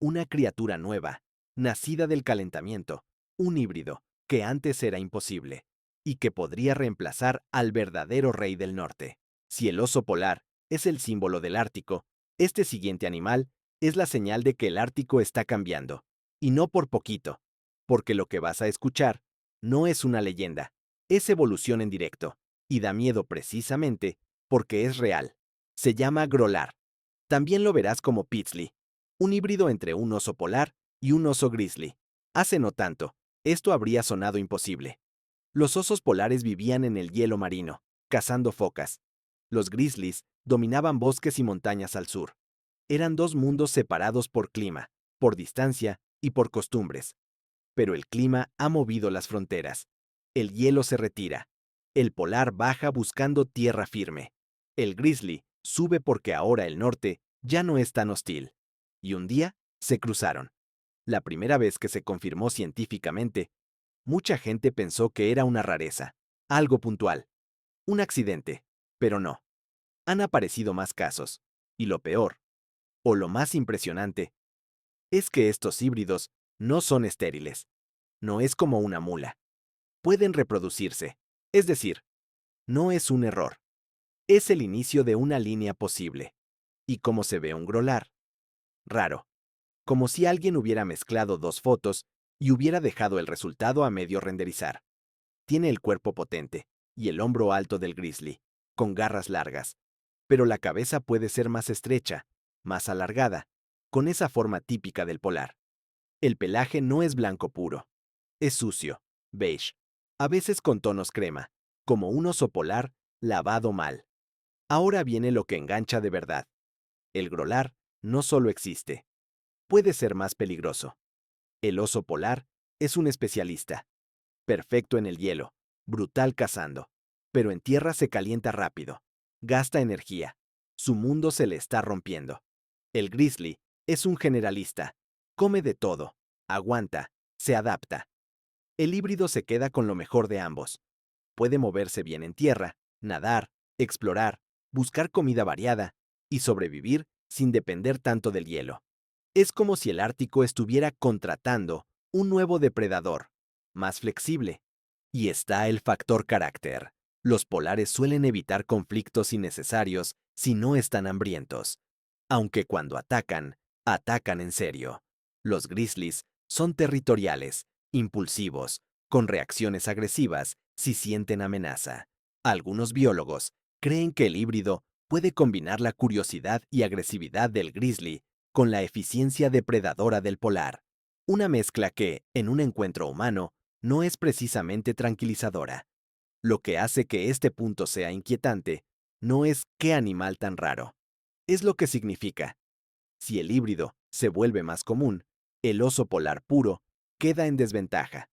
Una criatura nueva, nacida del calentamiento, un híbrido, que antes era imposible, y que podría reemplazar al verdadero rey del norte. Si el oso polar es el símbolo del Ártico, este siguiente animal es la señal de que el Ártico está cambiando, y no por poquito, porque lo que vas a escuchar no es una leyenda, es evolución en directo, y da miedo precisamente porque es real. Se llama Grolar. También lo verás como Pitsli, un híbrido entre un oso polar y un oso grizzly. Hace no tanto, esto habría sonado imposible. Los osos polares vivían en el hielo marino, cazando focas. Los grizzlies dominaban bosques y montañas al sur. Eran dos mundos separados por clima, por distancia y por costumbres. Pero el clima ha movido las fronteras. El hielo se retira. El polar baja buscando tierra firme. El grizzly sube porque ahora el norte ya no es tan hostil. Y un día se cruzaron. La primera vez que se confirmó científicamente, mucha gente pensó que era una rareza, algo puntual, un accidente, pero no. Han aparecido más casos. Y lo peor, o lo más impresionante, es que estos híbridos no son estériles. No es como una mula. Pueden reproducirse. Es decir, no es un error. Es el inicio de una línea posible. ¿Y cómo se ve un grolar? Raro. Como si alguien hubiera mezclado dos fotos y hubiera dejado el resultado a medio renderizar. Tiene el cuerpo potente y el hombro alto del grizzly, con garras largas. Pero la cabeza puede ser más estrecha, más alargada, con esa forma típica del polar. El pelaje no es blanco puro. Es sucio, beige, a veces con tonos crema, como un oso polar lavado mal. Ahora viene lo que engancha de verdad. El grolar no solo existe, puede ser más peligroso. El oso polar es un especialista, perfecto en el hielo, brutal cazando, pero en tierra se calienta rápido, gasta energía, su mundo se le está rompiendo. El grizzly es un generalista, come de todo, aguanta, se adapta. El híbrido se queda con lo mejor de ambos. Puede moverse bien en tierra, nadar, explorar, buscar comida variada y sobrevivir sin depender tanto del hielo. Es como si el Ártico estuviera contratando un nuevo depredador, más flexible. Y está el factor carácter. Los polares suelen evitar conflictos innecesarios si no están hambrientos. Aunque cuando atacan, atacan en serio. Los grizzlies son territoriales, impulsivos, con reacciones agresivas si sienten amenaza. Algunos biólogos creen que el híbrido puede combinar la curiosidad y agresividad del grizzly con la eficiencia depredadora del polar, una mezcla que, en un encuentro humano, no es precisamente tranquilizadora. Lo que hace que este punto sea inquietante no es qué animal tan raro, es lo que significa. Si el híbrido se vuelve más común, el oso polar puro queda en desventaja,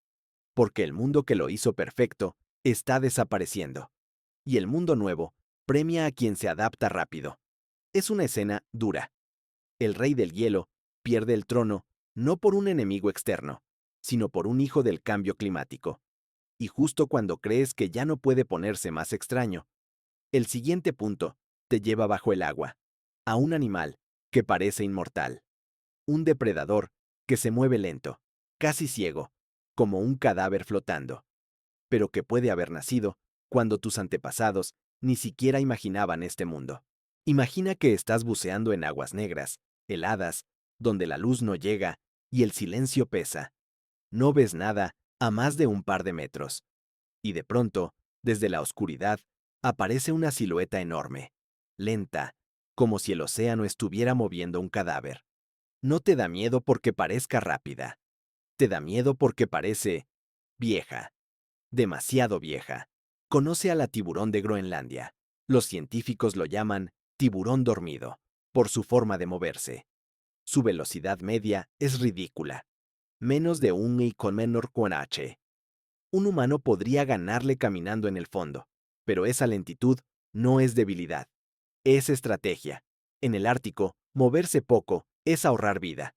porque el mundo que lo hizo perfecto está desapareciendo. y el mundo nuevo premia a quien se adapta rápido. Es una escena dura. El rey del hielo pierde el trono no por un enemigo externo, sino por un hijo del cambio climático. Y justo cuando crees que ya no puede ponerse más extraño, el siguiente punto te lleva bajo el agua, a un animal que parece inmortal, un depredador que se mueve lento, casi ciego, como un cadáver flotando, pero que puede haber nacido cuando tus antepasados ni siquiera imaginaban este mundo. Imagina que estás buceando en aguas negras, heladas, donde la luz no llega y el silencio pesa. No ves nada a más de un par de metros. Y de pronto, desde la oscuridad, aparece una silueta enorme, lenta, como si el océano estuviera moviendo un cadáver. No te da miedo porque parezca rápida. Te da miedo porque parece vieja, demasiado vieja. Conoce a la tiburón de Groenlandia. Los científicos lo llaman tiburón dormido, por su forma de moverse. Su velocidad media es ridícula, menos de un km/h. Un humano podría ganarle caminando en el fondo, pero esa lentitud no es debilidad, es estrategia. En el Ártico, moverse poco es ahorrar vida.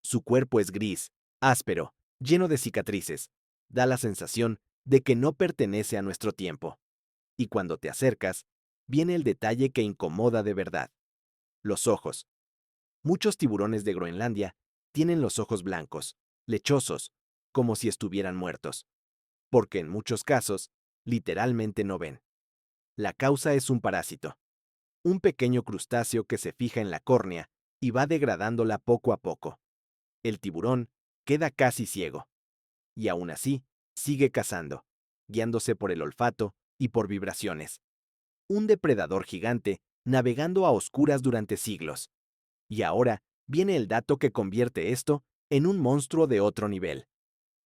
Su cuerpo es gris, áspero, lleno de cicatrices. Da la sensación de que no pertenece a nuestro tiempo. Y cuando te acercas, viene el detalle que incomoda de verdad. Los ojos. Muchos tiburones de Groenlandia tienen los ojos blancos, lechosos, como si estuvieran muertos. Porque en muchos casos, literalmente no ven. La causa es un parásito, un pequeño crustáceo que se fija en la córnea y va degradándola poco a poco. El tiburón queda casi ciego, y aún así sigue cazando, guiándose por el olfato y por vibraciones. Un depredador gigante navegando a oscuras durante siglos. Y ahora viene el dato que convierte esto en un monstruo de otro nivel.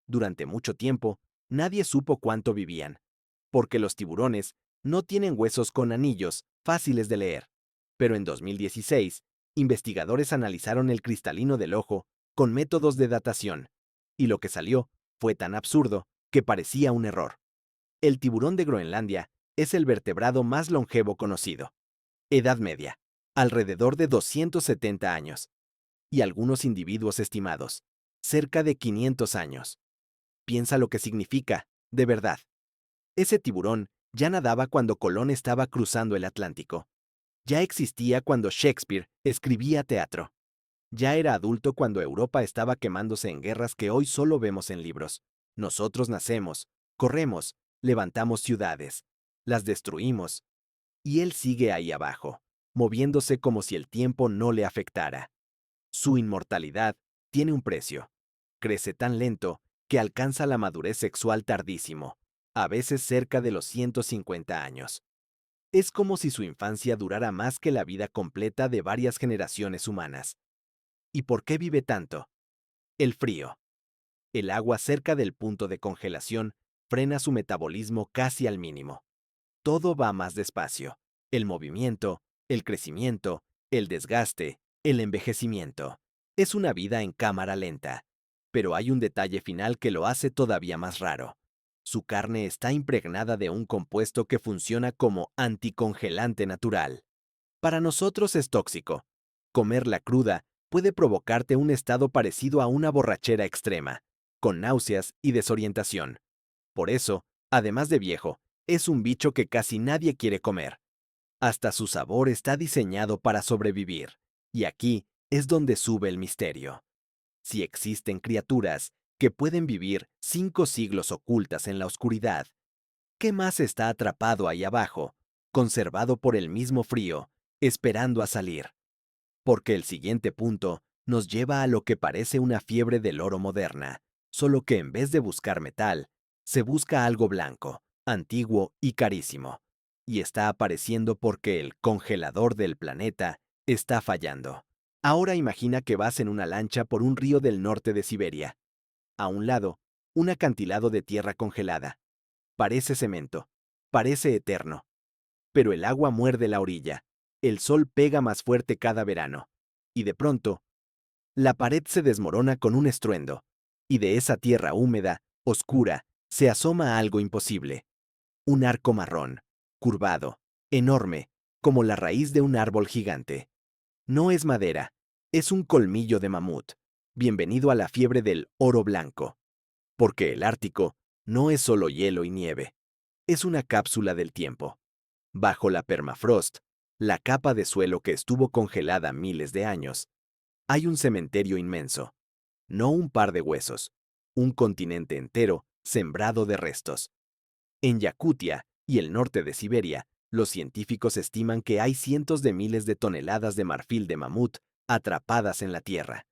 Durante mucho tiempo, nadie supo cuánto vivían, porque los tiburones no tienen huesos con anillos fáciles de leer. Pero en 2016, investigadores analizaron el cristalino del ojo con métodos de datación, y lo que salió fue tan absurdo que parecía un error. El tiburón de Groenlandia es el vertebrado más longevo conocido. Edad media, alrededor de 270 años, y algunos individuos estimados, cerca de 500 años. Piensa lo que significa, de verdad. Ese tiburón ya nadaba cuando Colón estaba cruzando el Atlántico. Ya existía cuando Shakespeare escribía teatro. Ya era adulto cuando Europa estaba quemándose en guerras que hoy solo vemos en libros. Nosotros nacemos, corremos, levantamos ciudades, las destruimos, y él sigue ahí abajo, moviéndose como si el tiempo no le afectara. Su inmortalidad tiene un precio. Crece tan lento que alcanza la madurez sexual tardísimo, a veces cerca de los 150 años. Es como si su infancia durara más que la vida completa de varias generaciones humanas. ¿Y por qué vive tanto? El frío. El agua cerca del punto de congelación frena su metabolismo casi al mínimo. Todo va más despacio. El movimiento, el crecimiento, el desgaste, el envejecimiento. Es una vida en cámara lenta. Pero hay un detalle final que lo hace todavía más raro. Su carne está impregnada de un compuesto que funciona como anticongelante natural. Para nosotros es tóxico. Comerla cruda puede provocarte un estado parecido a una borrachera extrema, con náuseas y desorientación. Por eso, además de viejo, es un bicho que casi nadie quiere comer. Hasta su sabor está diseñado para sobrevivir. Y aquí es donde sube el misterio. Si existen criaturas que pueden vivir 5 siglos ocultas en la oscuridad, ¿qué más está atrapado ahí abajo, conservado por el mismo frío, esperando a salir? Porque el siguiente punto nos lleva a lo que parece una fiebre del oro moderna, solo que en vez de buscar metal, se busca algo blanco, antiguo y carísimo. Y está apareciendo porque el congelador del planeta está fallando. Ahora imagina que vas en una lancha por un río del norte de Siberia. A un lado, un acantilado de tierra congelada. Parece cemento, parece eterno. Pero el agua muerde la orilla. El sol pega más fuerte cada verano. Y de pronto, la pared se desmorona con un estruendo. Y de esa tierra húmeda, oscura, se asoma algo imposible. Un arco marrón, curvado, enorme, como la raíz de un árbol gigante. No es madera, es un colmillo de mamut. Bienvenido a la fiebre del oro blanco. Porque el Ártico no es solo hielo y nieve, es una cápsula del tiempo. Bajo la permafrost, la capa de suelo que estuvo congelada miles de años, hay un cementerio inmenso. No un par de huesos, un continente entero sembrado de restos. En Yakutia y el norte de Siberia, los científicos estiman que hay cientos de miles de toneladas de marfil de mamut atrapadas en la tierra.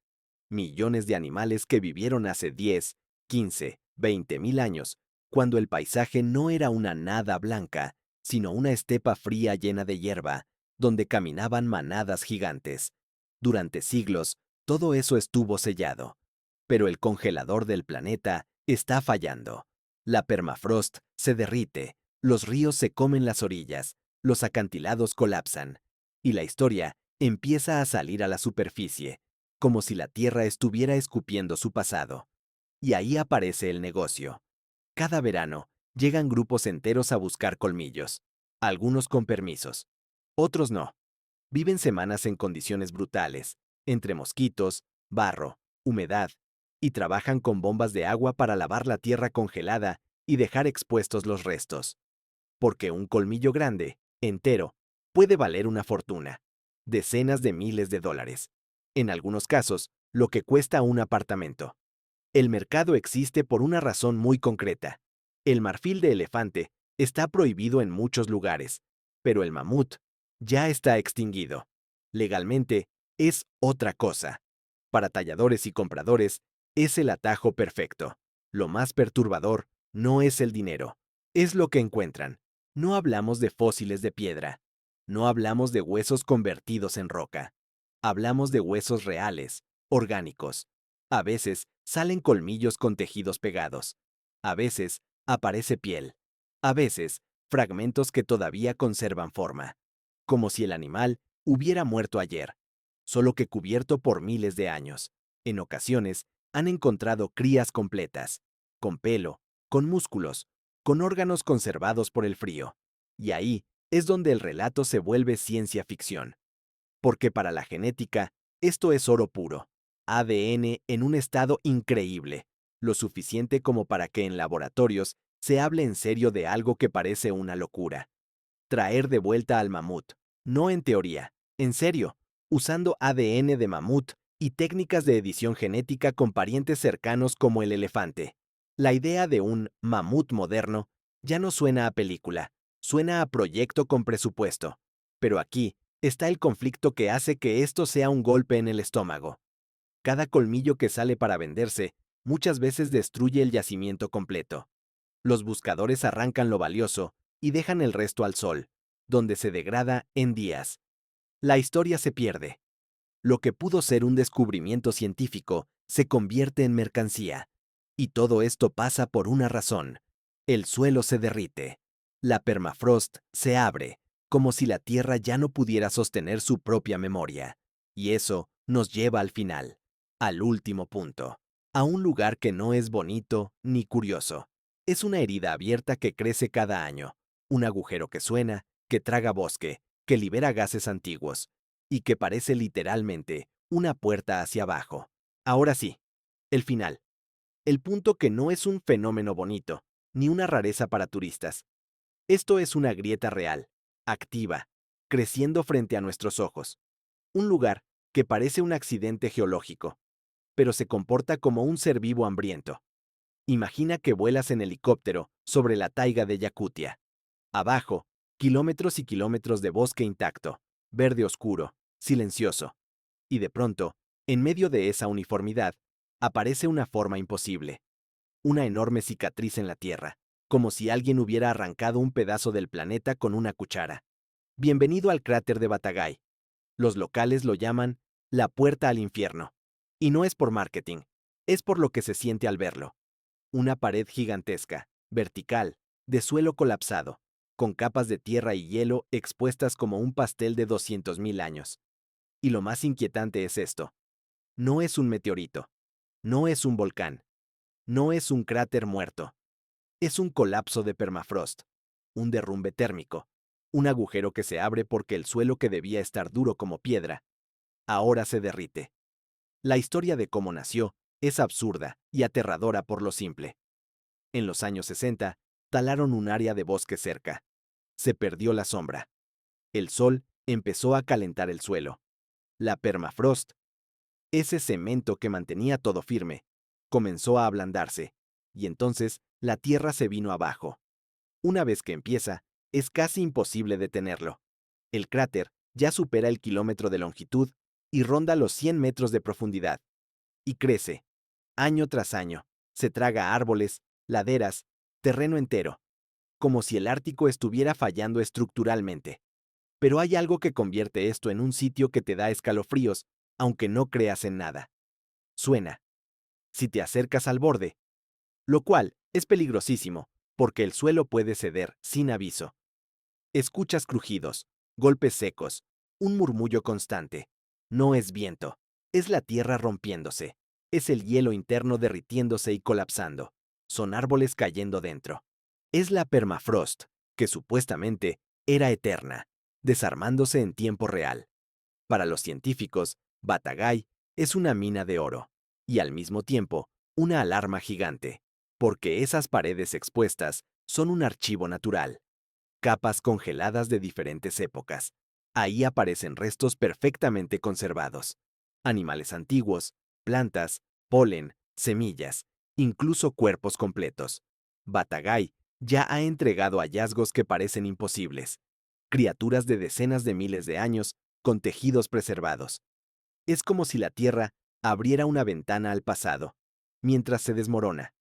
Millones de animales que vivieron hace 10, 15, 20 mil años, cuando el paisaje no era una nada blanca, sino una estepa fría llena de hierba, donde caminaban manadas gigantes. Durante siglos, todo eso estuvo sellado. Pero el congelador del planeta está fallando. La permafrost se derrite, los ríos se comen las orillas, los acantilados colapsan, y la historia empieza a salir a la superficie, como si la Tierra estuviera escupiendo su pasado. Y ahí aparece el negocio. Cada verano, llegan grupos enteros a buscar colmillos, algunos con permisos, otros no. Viven semanas en condiciones brutales, entre mosquitos, barro, humedad, y trabajan con bombas de agua para lavar la tierra congelada y dejar expuestos los restos. Porque un colmillo grande, entero, puede valer una fortuna, decenas de miles de dólares. En algunos casos, lo que cuesta un apartamento. El mercado existe por una razón muy concreta. El marfil de elefante está prohibido en muchos lugares, pero el mamut ya está extinguido. Legalmente, es otra cosa. Para talladores y compradores, es el atajo perfecto. Lo más perturbador no es el dinero, es lo que encuentran. No hablamos de fósiles de piedra. No hablamos de huesos convertidos en roca. Hablamos de huesos reales, orgánicos. A veces salen colmillos con tejidos pegados. A veces aparece piel. A veces fragmentos que todavía conservan forma. Como si el animal hubiera muerto ayer, solo que cubierto por miles de años. En ocasiones han encontrado crías completas, con pelo, con músculos, con órganos conservados por el frío. Y ahí es donde el relato se vuelve ciencia ficción. Porque para la genética, esto es oro puro, ADN en un estado increíble, lo suficiente como para que en laboratorios se hable en serio de algo que parece una locura. Traer de vuelta al mamut, no en teoría, en serio, usando ADN de mamut y técnicas de edición genética con parientes cercanos como el elefante. La idea de un mamut moderno ya no suena a película, suena a proyecto con presupuesto. Pero aquí está el conflicto que hace que esto sea un golpe en el estómago. Cada colmillo que sale para venderse muchas veces destruye el yacimiento completo. Los buscadores arrancan lo valioso y dejan el resto al sol, donde se degrada en días. La historia se pierde. Lo que pudo ser un descubrimiento científico se convierte en mercancía. Y todo esto pasa por una razón. El suelo se derrite. La permafrost se abre, como si la Tierra ya no pudiera sostener su propia memoria. Y eso nos lleva al final, al último punto, a un lugar que no es bonito ni curioso. Es una herida abierta que crece cada año, un agujero que suena, que traga bosque, que libera gases antiguos, y que parece literalmente una puerta hacia abajo. Ahora sí, el final. El punto que no es un fenómeno bonito, ni una rareza para turistas. Esto es una grieta real, activa, creciendo frente a nuestros ojos. Un lugar que parece un accidente geológico, pero se comporta como un ser vivo hambriento. Imagina que vuelas en helicóptero sobre la taiga de Yakutia. Abajo, kilómetros y kilómetros de bosque intacto, verde oscuro, silencioso. Y de pronto, en medio de esa uniformidad, aparece una forma imposible. Una enorme cicatriz en la tierra, como si alguien hubiera arrancado un pedazo del planeta con una cuchara. Bienvenido al cráter de Batagai. Los locales lo llaman la puerta al infierno. Y no es por marketing, es por lo que se siente al verlo. Una pared gigantesca, vertical, de suelo colapsado, con capas de tierra y hielo expuestas como un pastel de 200.000 años. Y lo más inquietante es esto. No es un meteorito, no es un volcán, no es un cráter muerto. Es un colapso de permafrost, un derrumbe térmico, Un agujero que se abre porque el suelo que debía estar duro como piedra, ahora se derrite. La historia de cómo nació es absurda y aterradora por lo simple. En los años 60, talaron un área de bosque cerca. Se perdió la sombra. El sol empezó a calentar el suelo. La permafrost, ese cemento que mantenía todo firme, comenzó a ablandarse, y entonces la Tierra se vino abajo. Una vez que empieza, es casi imposible detenerlo. El cráter ya supera el kilómetro de longitud y ronda los 100 metros de profundidad. Y crece, año tras año, se traga árboles, laderas, terreno entero, como si el Ártico estuviera fallando estructuralmente. Pero hay algo que convierte esto en un sitio que te da escalofríos, aunque no creas en nada. Suena. Si te acercas al borde, lo cual es peligrosísimo, porque el suelo puede ceder sin aviso. Escuchas crujidos, golpes secos, un murmullo constante. No es viento, es la tierra rompiéndose, es el hielo interno derritiéndose y colapsando. Son árboles cayendo dentro. Es la permafrost, que supuestamente era eterna, desarmándose en tiempo real. Para los científicos, Batagay es una mina de oro, y al mismo tiempo, una alarma gigante, porque esas paredes expuestas son un archivo natural. Capas congeladas de diferentes épocas. Ahí aparecen restos perfectamente conservados. Animales antiguos, plantas, polen, semillas, incluso cuerpos completos. Batagay ya ha entregado hallazgos que parecen imposibles. Criaturas de decenas de miles de años con tejidos preservados. Es como si la Tierra abriera una ventana al pasado, mientras se desmorona.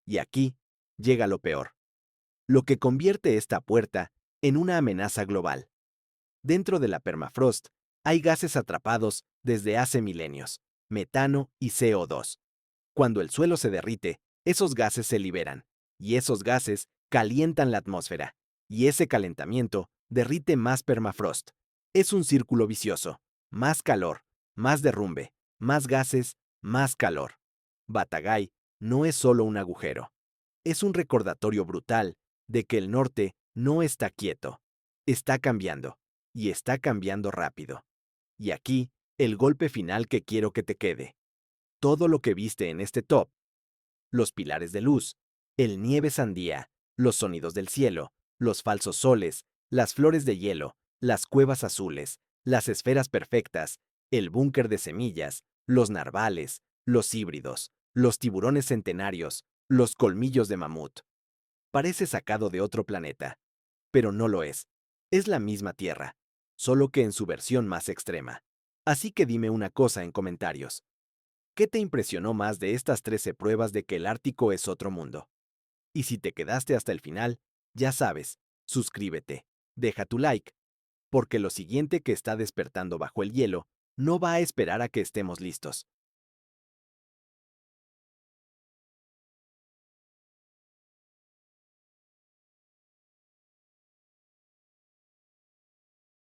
Y aquí llega lo peor. Lo que convierte esta puerta en una amenaza global. Dentro de la permafrost hay gases atrapados desde hace milenios, metano y CO2. Cuando el suelo se derrite, esos gases se liberan, y esos gases calientan la atmósfera, y ese calentamiento derrite más permafrost. Es un círculo vicioso. Más calor, más derrumbe, más gases, más calor. Batagay no es solo un agujero. Es un recordatorio brutal de que el norte no está quieto. Está cambiando, y está cambiando rápido. Y aquí, el golpe final que quiero que te quede. Todo lo que viste en este top, los pilares de luz, el nieve sandía, los sonidos del cielo, los falsos soles, las flores de hielo, las cuevas azules, las esferas perfectas, el búnker de semillas, los narvales, los híbridos, los tiburones centenarios, los colmillos de mamut. Parece sacado de otro planeta, pero no lo es. Es la misma Tierra, solo que en su versión más extrema. Así que dime una cosa en comentarios. ¿Qué te impresionó más de estas 13 pruebas de que el Ártico es otro mundo? Y si te quedaste hasta el final, ya sabes, suscríbete, deja tu like, porque lo siguiente que está despertando bajo el hielo no va a esperar a que estemos listos.